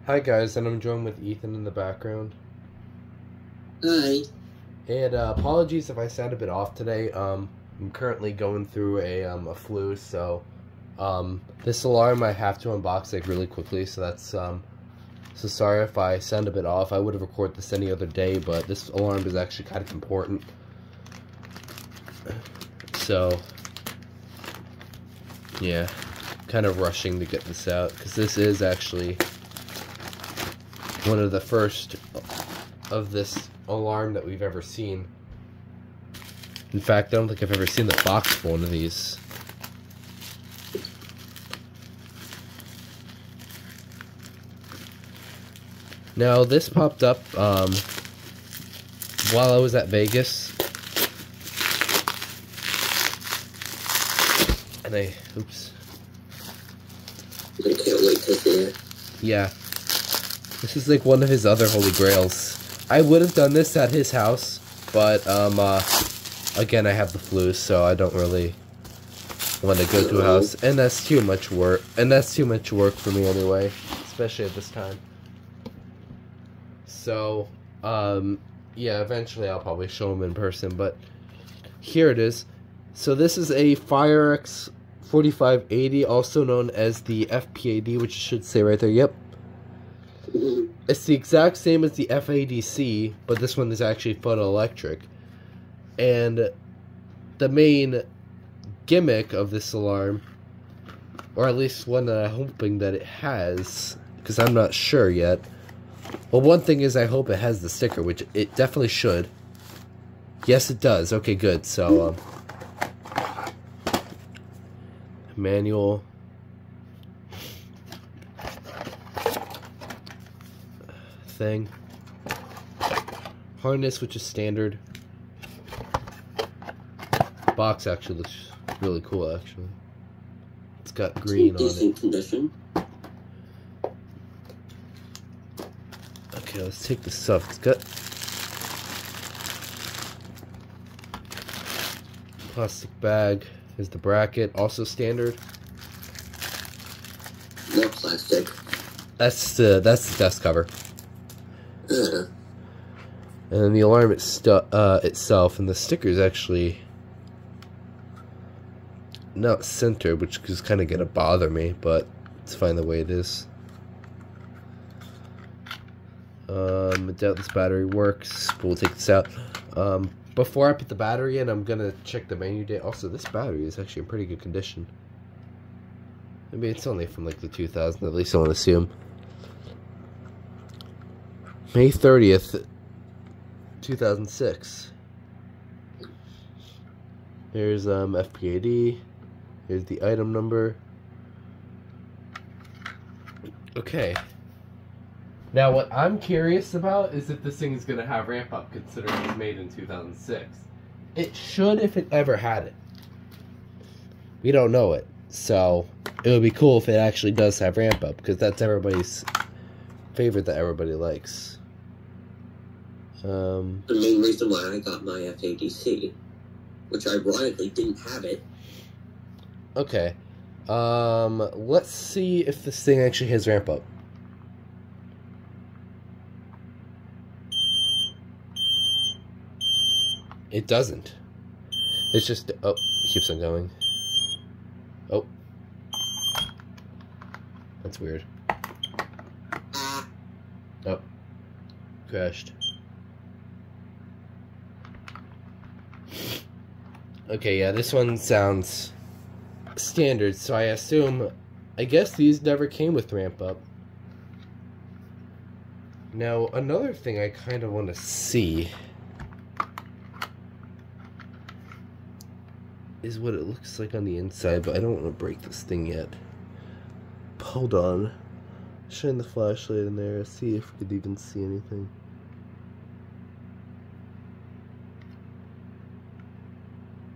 Hi guys, and I'm joined with Ethan in the background. Hi. And apologies if I sound a bit off today. I'm currently going through a flu, so this alarm I have to unbox like really quickly. So that's so sorry if I sound a bit off. I would have recorded this any other day, but this alarm is actually kind of important. So yeah, kind of rushing to get this out because this is actually one of the first of this alarm that we've ever seen. In fact, I don't think I've ever seen the box for one of these. Now, this popped up while I was at Vegas. And oops. I can't wait to see it. Yeah. This is like one of his other holy grails. I would have done this at his house, but again, I have the flu, so I don't really want to go to a house, and that's too much work. And that's too much work for me anyway, especially at this time. So, yeah, eventually I'll probably show him in person, but here it is. So this is a FireX 4580, also known as the FPAD, which should say right there. Yep. It's the exact same as the FADC, but this one is actually photoelectric. And the main gimmick of this alarm, or at least one that I'm hoping that it has, because I'm not sure yet. Well, one thing is I hope it has the sticker, which it definitely should. Yes, it does. Okay, good. So, manual. Thing. Harness, which is standard. Box actually looks really cool, actually. It's got green on it. Decent condition. Okay, let's take this stuff. It's got plastic bag. Here's the bracket, also standard. More plastic. That's the dust cover. And then the alarm itself, and the sticker is actually not centered, which is kind of gonna bother me, but it's fine the way it is. I doubt this battery works, but we'll take this out. Before I put the battery in, I'm gonna check the menu date. Also, this battery is actually in pretty good condition. I mean, it's only from like the 2000, at least I want to assume. May 30th, 2006. Here's FPAD. Here's the item number. Okay. Now what I'm curious about is if this thing is going to have ramp up, considering it was made in 2006. It should if it ever had it. We don't know it. So it would be cool if it actually does have ramp up, because that's everybody's favorite that everybody likes. The main reason why I got my FADC, which ironically didn't have it. Okay. Let's see if this thing actually has ramp up. It doesn't. It's just, oh, it keeps on going. Oh. That's weird. Oh. Crashed. Okay, yeah, this one sounds standard, so I assume, I guess these never came with ramp up. Now, another thing I kind of want to see is what it looks like on the inside, but I don't want to break this thing yet. Hold on. Shine the flashlight in there, see if we could even see anything.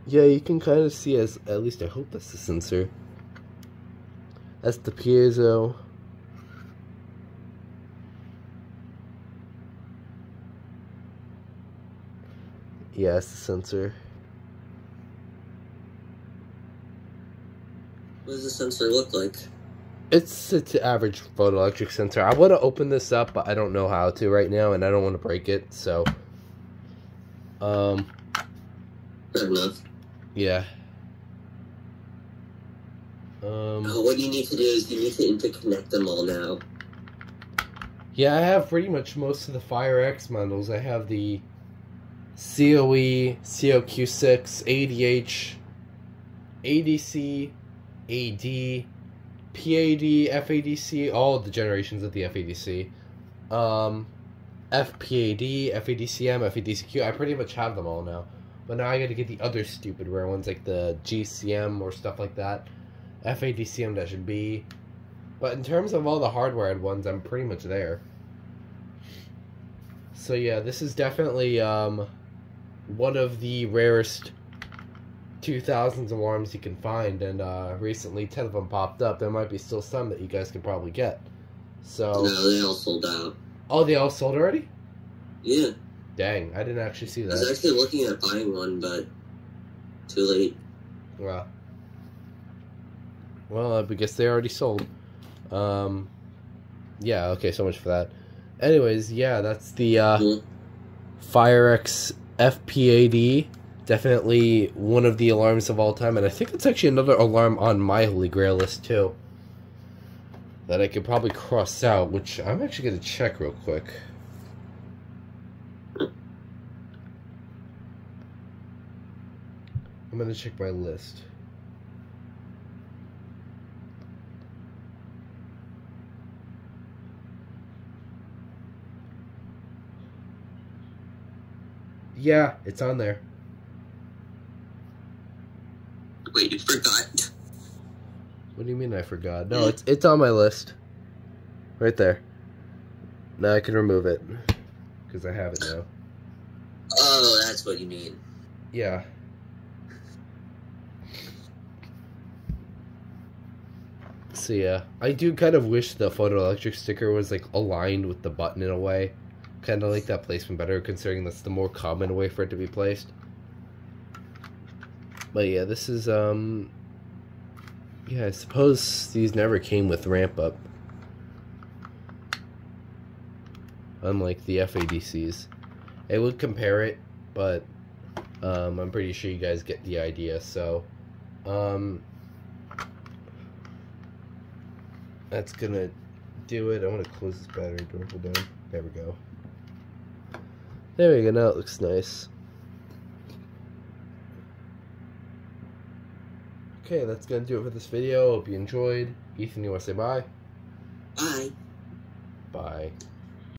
Yeah, you can kind of see, as at least I hope that's the sensor. That's the piezo. Yeah, it's the sensor. What does the sensor look like? It's an average photoelectric sensor. I want to open this up, but I don't know how to right now, and I don't want to break it, so... Fair enough. Yeah. What you need to do is you need to interconnect them all now. Yeah, I have pretty much most of the FireX models. I have the COE, COQ6, ADH, ADC, AD, PAD, FADC, all the generations of the FADC. FPAD, FADCM, FADCQ. I pretty much have them all now. But now I gotta get the other stupid rare ones like the GCM or stuff like that. FADCM-B. But in terms of all the hardwired ones, I'm pretty much there. So yeah, this is definitely one of the rarest 2000s alarms you can find, and recently 10 of them popped up. There might be still some that you guys could probably get. So No, they all sold out. Oh, they all sold already? Yeah. Dang, I didn't actually see I that. was actually looking at buying one, but too late. Wow. Well, I guess they already sold. Yeah, okay, so much for that. Anyways, yeah, that's the FireX FPAD. Definitely one of the alarms of all time, and I think it's actually another alarm on my Holy Grail list, too, that I could probably cross out, which I'm actually going to check real quick. I'm going to check my list. Yeah, it's on there. Wait, you forgot? What do you mean I forgot? No, it's on my list. Right there. Now I can remove it. Because I have it now. Oh, that's what you mean. Yeah. So yeah, I do kind of wish the photoelectric sticker was like aligned with the button in a way. Kind of like that placement better, considering that's the more common way for it to be placed. But yeah, this is yeah, I suppose these never came with ramp up, unlike the FADCs. I would compare it, but I'm pretty sure you guys get the idea. So that's gonna do it. I want to close this battery door. Hold on. There we go. There we go. Now it looks nice. Okay, that's gonna do it for this video. Hope you enjoyed. Ethan, you want to say bye? Bye. Bye.